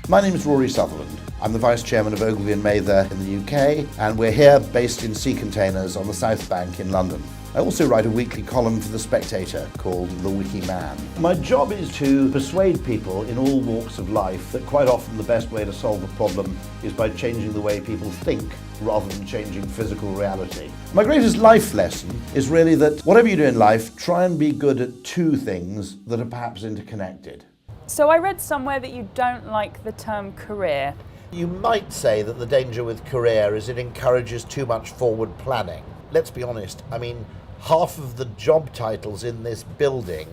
My name is Rory Sutherland. I'm the Vice Chairman of Ogilvy and Mather in the UK, and we're here based in Sea Containers on the South Bank in London. I also write a weekly column for The Spectator called The Wiki Man. My job is to persuade people in all walks of life that quite often the best way to solve a problem is by changing the way people think rather than changing physical reality. My greatest life lesson is really that whatever you do in life, try and be good at two things that are perhaps interconnected. So I read somewhere that you don't like the term career. You might say that the danger with career is it encourages too much forward planning. Let's be honest, I mean, half of the job titles in this building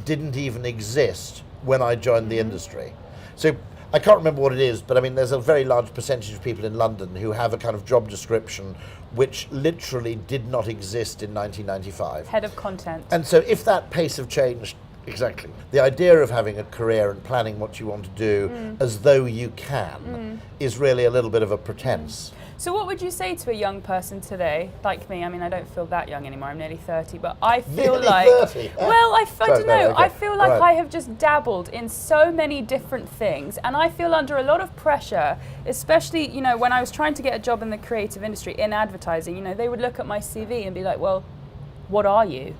didn't even exist when I joined the industry. So I can't remember what it is, but I mean, there's a very large percentage of people in London who have a kind of job description which literally did not exist in 1995. Head of content. And so if that pace of change, exactly, the idea of having a career and planning what you want to do as though you can is really a little bit of a pretense. So what would you say to a young person today, like me? I mean, I don't feel that young anymore, I'm nearly 30, but I feel Nearly like... 30? Well, I don't know, okay. I feel like Right. I have just dabbled in so many different things, and I feel under a lot of pressure, especially, you know, when I was trying to get a job in the creative industry, in advertising, you know, they would look at my CV and be like, well, what are you?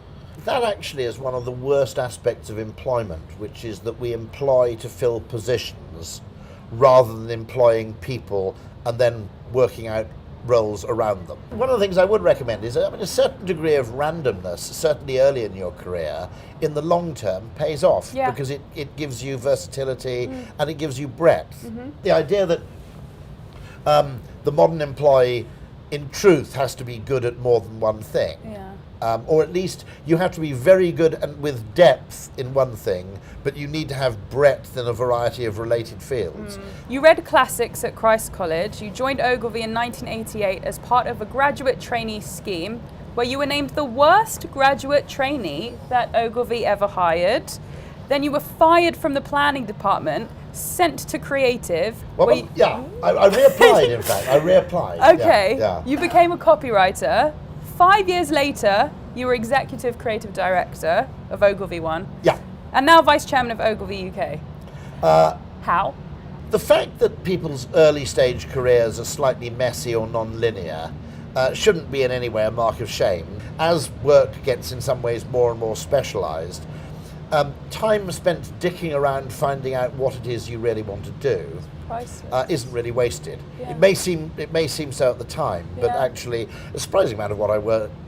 That actually is one of the worst aspects of employment, which is that we employ to fill positions rather than employing people and then working out roles around them. One of the things I would recommend is, I mean, a certain degree of randomness, certainly early in your career, in the long term pays off because it gives you versatility and it gives you breadth. The idea that the modern employee in truth has to be good at more than one thing. Or at least you have to be very good and with depth in one thing, but you need to have breadth in a variety of related fields. You read classics at Christ College. You joined Ogilvy in 1988 as part of a graduate trainee scheme where you were named the worst graduate trainee that Ogilvy ever hired. Then you were fired from the planning department, sent to creative. I reapplied in fact, I reapplied. Okay, Yeah. You became a copywriter. 5 years later, you were Executive Creative Director of Ogilvy One. Yeah. And now Vice Chairman of Ogilvy UK. How? The fact that people's early stage careers are slightly messy or non-linear shouldn't be in any way a mark of shame. As work gets in some ways more and more specialised, time spent dicking around finding out what it is you really want to do isn't really wasted. Yeah. It may seem so at the time, but actually a surprising amount of what I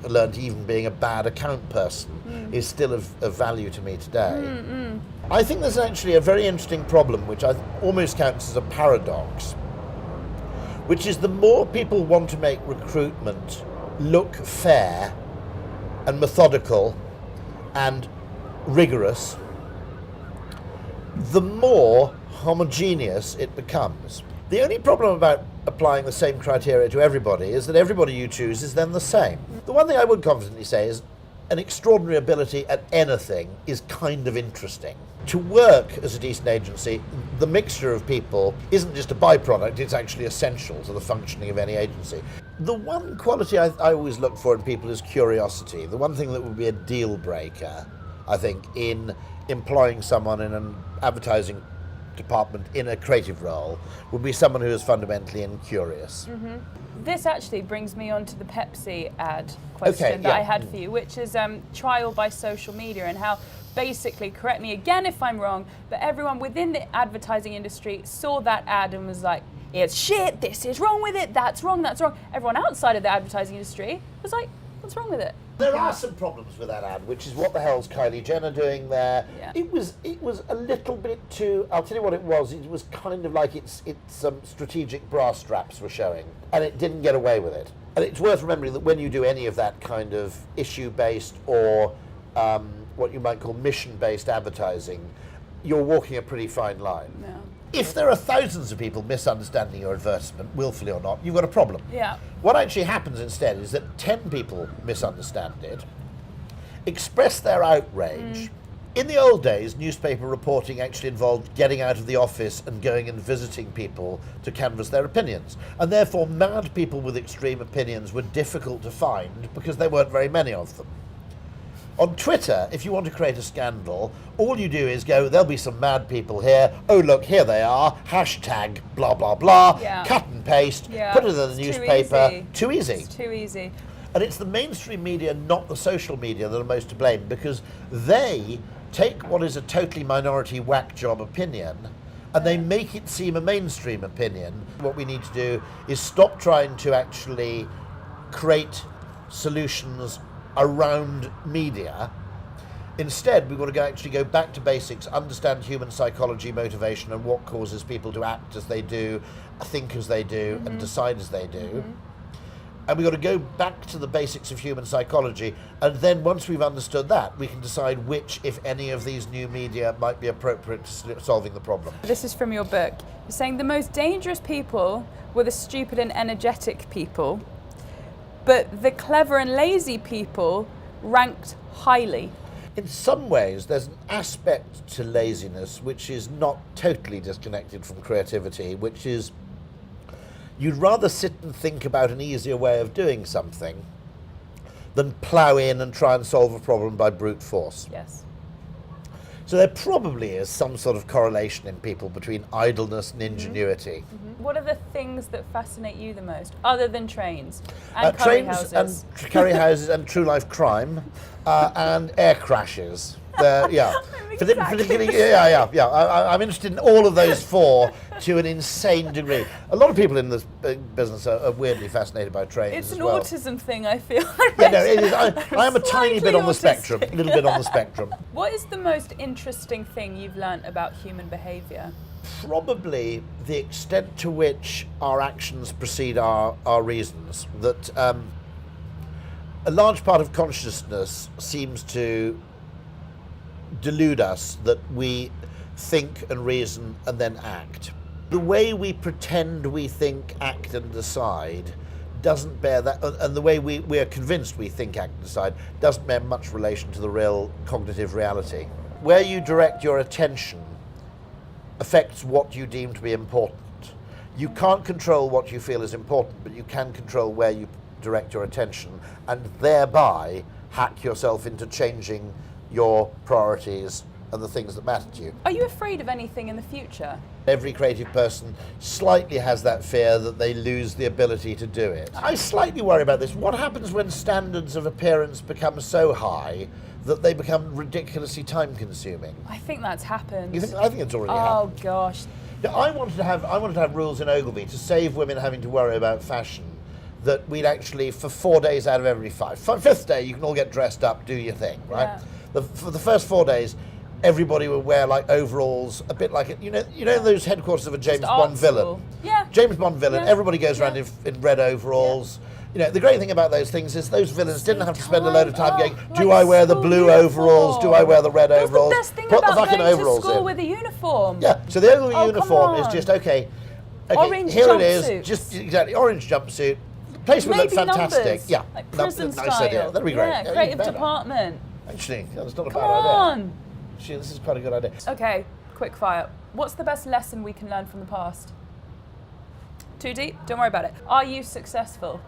learned, even being a bad account person, is still of value to me today. I think there's actually a very interesting problem, which I almost counts as a paradox, which is the more people want to make recruitment look fair and methodical and rigorous, the more homogeneous it becomes. The only problem about applying the same criteria to everybody is that everybody you choose is then the same. The one thing I would confidently say is an extraordinary ability at anything is kind of interesting. To work as a decent agency, the mixture of people isn't just a byproduct, it's actually essential to the functioning of any agency. The one quality I always look for in people is curiosity. The one thing that would be a deal breaker, I think, in employing someone in an advertising department in a creative role would be someone who is fundamentally incurious. This actually brings me on to the Pepsi ad question that I had for you, which is trial by social media, and how basically, correct me again if I'm wrong, but everyone within the advertising industry saw that ad and was like, it's shit, this is wrong with it, that's wrong, that's wrong. Everyone outside of the advertising industry was like, what's wrong with it? There are some problems with that ad, which is what the hell's Kylie Jenner doing there? Yeah. It was a little bit too. I'll tell you what it was. It was kind of like its strategic bra straps were showing, and it didn't get away with it. And it's worth remembering that when you do any of that kind of issue-based or what you might call mission-based advertising, you're walking a pretty fine line. Yeah. If there are thousands of people misunderstanding your advertisement, willfully or not, you've got a problem. Yeah. What actually happens instead is that 10 people misunderstand it, express their outrage. In the old days, newspaper reporting actually involved getting out of the office and going and visiting people to canvass their opinions. And therefore, mad people with extreme opinions were difficult to find because there weren't very many of them. On Twitter, if you want to create a scandal, all you do is go, there'll be some mad people here. Oh, look, here they are. Hashtag blah, blah, blah. Yeah. Cut and paste. Yeah. Put it in the newspaper. Too easy. It's too easy. And it's the mainstream media, not the social media, that are most to blame, because they take what is a totally minority whack job opinion and they make it seem a mainstream opinion. What we need to do is stop trying to actually create solutions around media. Instead, we've got to actually go back to basics, understand human psychology, motivation, and what causes people to act as they do, think as they do, and decide as they do. And we've got to go back to the basics of human psychology, and then once we've understood that, we can decide which, if any, of these new media might be appropriate to solving the problem. This is from your book. You're saying the most dangerous people were the stupid and energetic people, but the clever and lazy people ranked highly. In some ways, there's an aspect to laziness which is not totally disconnected from creativity, which is you'd rather sit and think about an easier way of doing something than plough in and try and solve a problem by brute force. Yes. So there probably is some sort of correlation in people between idleness and ingenuity. What are the things that fascinate you the most, other than trains and curry Trains houses? and curry houses and true life crime and air crashes. Yeah. Exactly. I'm interested in all of those four to an insane degree. A lot of people in this business are weirdly fascinated by trains. It's as an well. autism thing, I feel. Yeah, no, it is. I am a tiny bit on the spectrum, a little bit on the spectrum. What is the most interesting thing you've learnt about human behaviour? Probably the extent to which our actions precede our reasons. That a large part of consciousness seems to delude us that we think and reason and then act. The way we pretend we think, act and decide doesn't bear that, and the way we are convinced we think, act and decide doesn't bear much relation to the real cognitive reality. Where you direct your attention affects what you deem to be important. You can't control what you feel is important, but you can control where you direct your attention and thereby hack yourself into changing your priorities and the things that matter to you. Are you afraid of anything in the future? Every creative person slightly has that fear that they lose the ability to do it. I slightly worry about this. What happens when standards of appearance become so high that they become ridiculously time-consuming? I think that's happened. You think? I think it's already happened. Oh gosh. Now, I wanted to have rules in Ogilvy to save women having to worry about fashion. That we'd actually, for 4 days out of every five, fifth day you can all get dressed up, do your thing, right? Yeah. For the first 4 days, everybody would wear like overalls, a bit like you know those headquarters of a James Bond villain. Yeah. James Bond villain. Yeah. Everybody goes around in red overalls. Yeah. You know, the great thing about those things is those villains didn't have to spend a load of time going, do I wear the blue overalls? Do I wear the red overalls? That's the best thing Put about the fucking going overalls to school in. with a uniform. Yeah. So the Ogilvy Oh, uniform come is on. just okay. Orange here it jumpsuits. is. Just exactly orange jumpsuit. Place would look Maybe fantastic. numbers, Yeah. like prison nice style. idea. That'd be great. Yeah, even creative better. department. Actually, that's not a Come bad idea. on. Actually, this is quite a good idea. Okay, quick fire. What's the best lesson we can learn from the past? Too deep? Don't worry about it. Are you successful?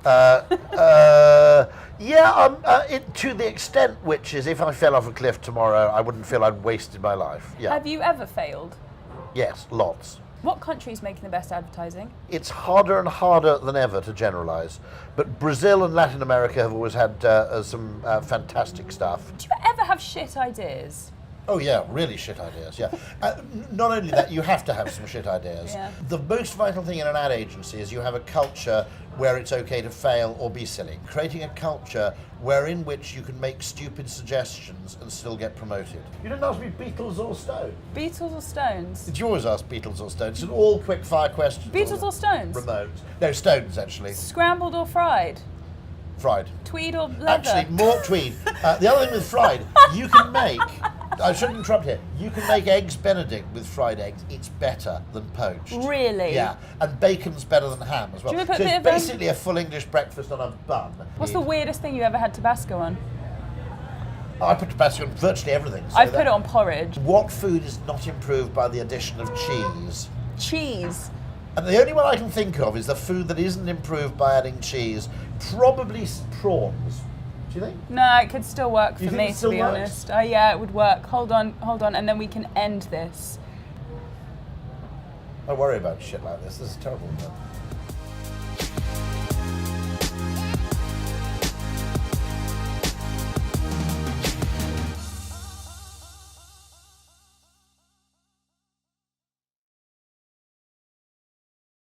To the extent which is, if I fell off a cliff tomorrow, I wouldn't feel I'd wasted my life. Yeah. Have you ever failed? Yes, lots. What country's making the best advertising? It's harder and harder than ever to generalise, but Brazil and Latin America have always had some fantastic stuff. Do you ever have shit ideas? Oh yeah, really shit ideas, yeah. Not only that, you have to have some shit ideas. Yeah. The most vital thing in an ad agency is you have a culture where it's okay to fail or be silly. Creating a culture in which you can make stupid suggestions and still get promoted. You didn't ask me Beatles or Stones. Beatles or Stones? Did you always ask Beatles or Stones? It's an all quick fire question. Beatles or Stones? Remote. No, Stones actually. Scrambled or fried? Fried. Tweed or leather? Actually, more tweed. The other thing with fried, you can make, I shouldn't interrupt here, you can make eggs Benedict with fried eggs. It's better than poached. Really? Yeah, and bacon's better than ham as well. Do you ever put So a it's bit of, basically a full English breakfast on a bun. What's the weirdest thing you ever had Tabasco on? I put Tabasco on virtually everything. So I put it on porridge. What food is not improved by the addition of cheese? Cheese. And the only one I can think of is the food that isn't improved by adding cheese. Probably prawns. Do you think? No, it could still work for think me, it still to be works? honest. Yeah, it would work. Hold on, and then we can end this. I worry about shit like this. This is terrible.